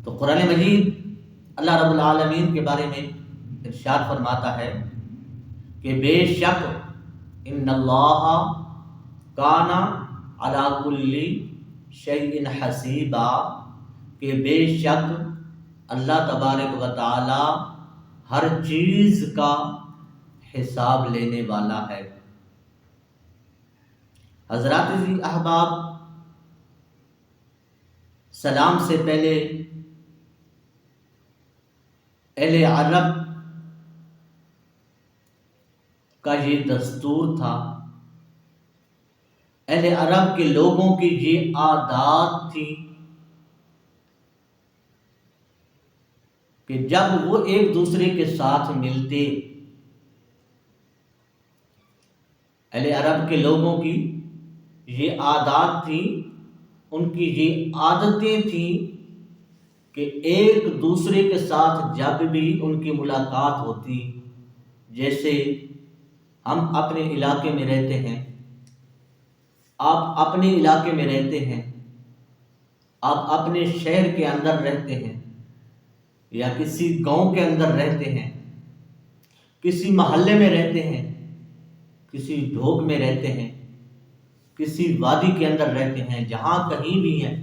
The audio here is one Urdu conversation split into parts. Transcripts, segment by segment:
تو قرآن مجید اللہ رب العالمین کے بارے میں ارشاد فرماتا ہے کہ بے شک ان اللہ کان علی کل شیء حسیبا، کہ بے شک اللہ تبارک و تعالی ہر چیز کا حساب لینے والا ہے۔ حضرات عزیز احباب، سلام سے پہلے اہل عرب کا یہ دستور تھا، اہل عرب کے لوگوں کی یہ عادات تھی کہ جب وہ ایک دوسرے کے ساتھ ملتے، اہل عرب کے لوگوں کی یہ عادات تھی، ان کی یہ عادتیں تھیں کہ ایک دوسرے کے ساتھ جب بھی ان کی ملاقات ہوتی، جیسے ہم اپنے علاقے میں رہتے ہیں، آپ اپنے علاقے میں رہتے ہیں، آپ اپنے شہر کے اندر رہتے ہیں یا کسی گاؤں کے اندر رہتے ہیں، کسی محلے میں رہتے ہیں، کسی ڈھوک میں رہتے ہیں، کسی وادی کے اندر رہتے ہیں، جہاں کہیں بھی ہیں،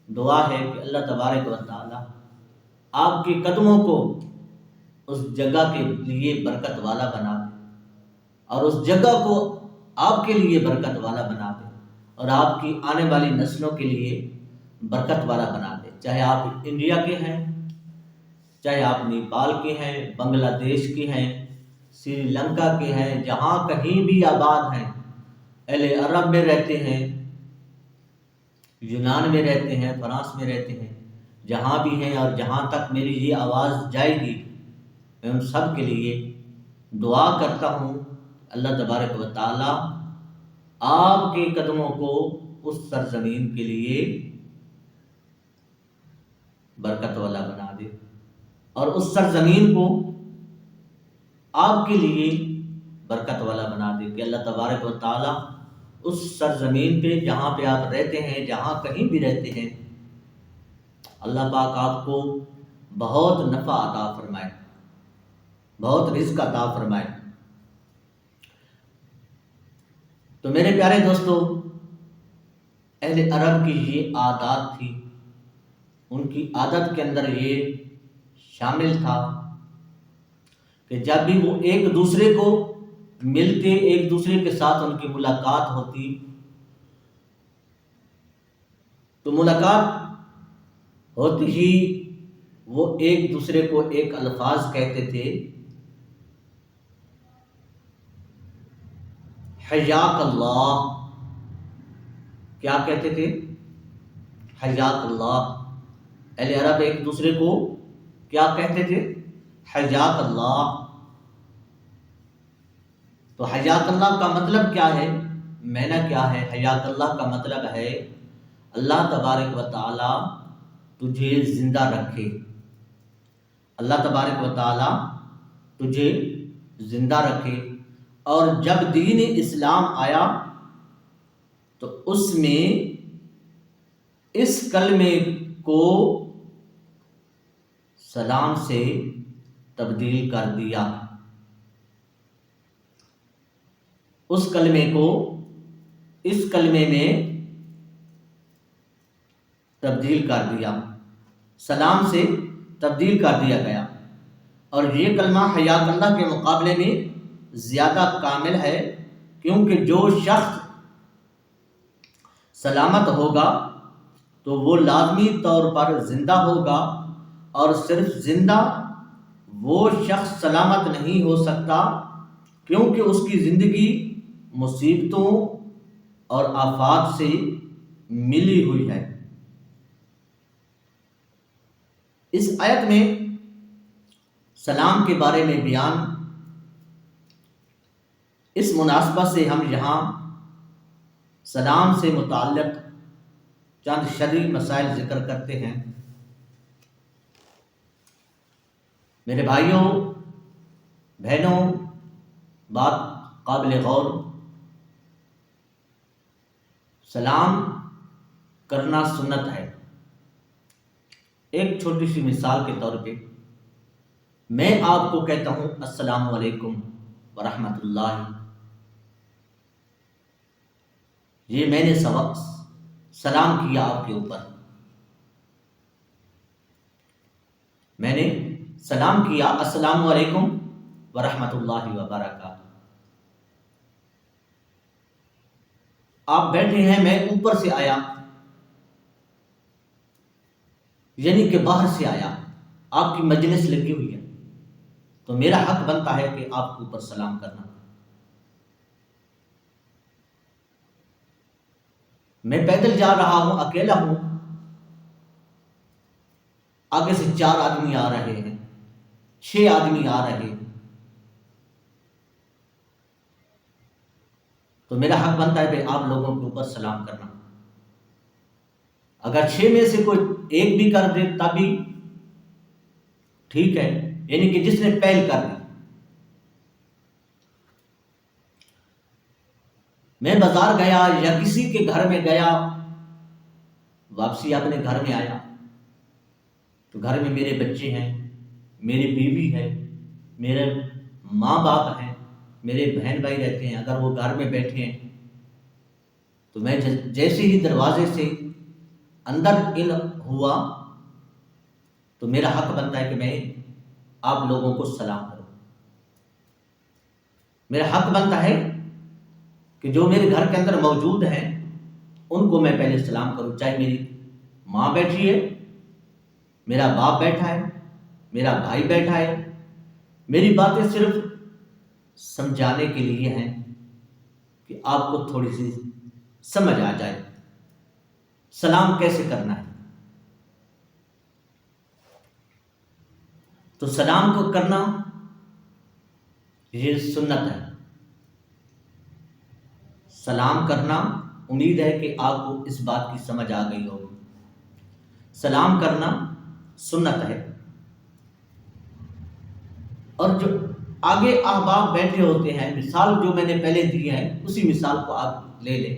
دعا ہے کہ اللہ تبارک و تعالی آپ کے قدموں کو اس جگہ کے لیے برکت والا بنا دے، اور اس جگہ کو آپ کے لیے برکت والا بنا دے، اور آپ کی آنے والی نسلوں کے لیے برکت والا بنا دے، چاہے آپ انڈیا کے ہیں، چاہے آپ نیپال کے ہیں، بنگلہ دیش کے ہیں، سری لنکا کے ہیں، جہاں کہیں بھی آباد ہیں، اہل عرب میں رہتے ہیں، یونان میں رہتے ہیں، فرانس میں رہتے ہیں، جہاں بھی ہیں اور جہاں تک میری یہ آواز جائے گی، میں ان سب کے لیے دعا کرتا ہوں اللہ تبارک و تعالی آپ کے قدموں کو اس سرزمین کے لیے برکت والا بنا دے، اور اس سرزمین کو آپ کے لیے برکت والا بنا دے، کہ اللہ تبارک و تعالی اس سرزمین پہ جہاں پہ آپ رہتے ہیں، جہاں کہیں بھی رہتے ہیں، اللہ پاک آپ کو بہت نفع عطا فرمائے، بہت رزق عطا فرمائے۔ تو میرے پیارے دوستو، اہل عرب کی یہ عادات تھی، ان کی عادت کے اندر یہ شامل تھا کہ جب بھی وہ ایک دوسرے کو ملتے، ایک دوسرے کے ساتھ ان کی ملاقات ہوتی، تو ملاقات ہوتی ہی وہ ایک دوسرے کو ایک الفاظ کہتے تھے، حیاک اللہ۔ کیا کہتے تھے؟ حیاک اللہ۔ اہل عرب ایک دوسرے کو کیا کہتے تھے؟ حیاک اللہ۔ تو حیاک اللہ کا مطلب کیا ہے؟ معنی کیا ہے؟ حیاک اللہ کا مطلب ہے اللہ تبارک و تعالی تجھے زندہ رکھے، اللہ تبارک و تعالی تجھے زندہ رکھے۔ اور جب دین اسلام آیا تو اس میں اس کلمے کو سلام سے تبدیل کر دیا، اس کلمے کو اس کلمے میں تبدیل کر دیا، سلام سے تبدیل کر دیا گیا، اور یہ کلمہ حیاک اللہ کے مقابلے میں زیادہ کامل ہے، کیونکہ جو شخص سلامت ہوگا تو وہ لازمی طور پر زندہ ہوگا، اور صرف زندہ وہ شخص سلامت نہیں ہو سکتا، کیونکہ اس کی زندگی مصیبتوں اور آفات سے ملی ہوئی ہے۔ اس آیت میں سلام کے بارے میں بیان، اس مناسبت سے ہم یہاں سلام سے متعلق چند شرعی مسائل ذکر کرتے ہیں۔ میرے بھائیوں بہنوں، بات قابل غور، سلام کرنا سنت ہے۔ ایک چھوٹی سی مثال کے طور پہ میں آپ کو کہتا ہوں السلام علیکم ورحمۃ اللہ، یہ میں نے سلام کیا آپ کے اوپر، میں نے سلام کیا السلام علیکم ورحمۃ اللہ وبرکاتہ۔ آپ بیٹھے ہیں، میں اوپر سے آیا، یعنی کہ باہر سے آیا، آپ کی مجلس لگی ہوئی ہے، تو میرا حق بنتا ہے کہ آپ کے اوپر سلام کرنا۔ میں پیدل جا رہا ہوں، اکیلا ہوں، آگے سے 4 آدمی آ رہے ہیں، 6 آدمی آ رہے ہیں، تو میرا حق بنتا ہے کہ آپ لوگوں کے اوپر سلام کرنا۔ اگر 6 میں سے کوئی ایک بھی کر دے تب بھی ٹھیک ہے، یعنی کہ جس نے پہل کر دی۔ میں بازار گیا یا کسی کے گھر میں گیا، واپسی اپنے گھر میں آیا تو گھر میں میرے بچے ہیں، میری بیوی ہے، میرے ماں باپ ہیں، میرے بہن بھائی رہتے ہیں، اگر وہ گھر میں بیٹھے ہیں تو میں جیسے ہی دروازے سے اندر ان ہوا تو میرا حق بنتا ہے کہ میں آپ لوگوں کو سلام کروں۔ میرا حق بنتا ہے کہ جو میرے گھر کے اندر موجود ہیں ان کو میں پہلے سلام کروں، چاہے میری ماں بیٹھی ہے، میرا باپ بیٹھا ہے، میرا بھائی بیٹھا ہے۔ میری باتیں صرف سمجھانے کے لیے ہیں کہ آپ کو تھوڑی سی سمجھ آ جائے سلام کیسے کرنا ہے۔ تو سلام کو کرنا یہ سنت ہے، سلام کرنا، امید ہے کہ آپ کو اس بات کی سمجھ آ گئی ہوگی۔ سلام کرنا سنت ہے، اور جو آگے احباب بیٹھے ہوتے ہیں، مثال جو میں نے پہلے دی ہے اسی مثال کو آپ لے لیں۔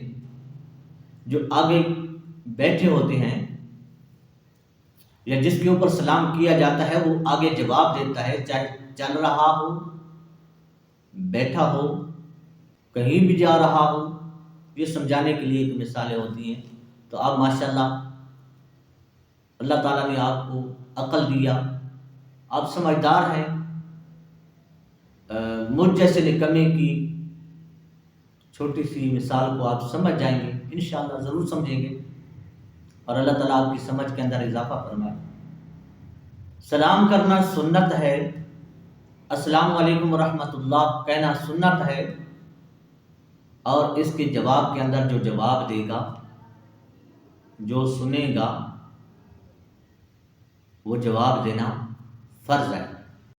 جو آگے بیٹھے ہوتے ہیں یا جس کے اوپر سلام کیا جاتا ہے وہ آگے جواب دیتا ہے، چاہے چل رہا ہو، بیٹھا ہو، کہیں بھی جا رہا ہو۔ یہ سمجھانے کے لیے ایک مثالیں ہوتی ہیں۔ تو آپ ماشاءاللہ اللہ تعالیٰ نے آپ کو عقل دیا، آپ سمجھدار ہیں، مجھ جیسے نکمے کی چھوٹی سی مثال کو آپ سمجھ جائیں گے، انشاءاللہ ضرور سمجھیں گے، اور اللہ تعالیٰ آپ کی سمجھ کے اندر اضافہ فرمائے۔ سلام کرنا سنت ہے، السلام علیکم ورحمۃ اللہ کہنا سنت ہے، اور اس کے جواب کے اندر جو جواب دے گا، جو سنے گا، وہ جواب دینا فرض ہے۔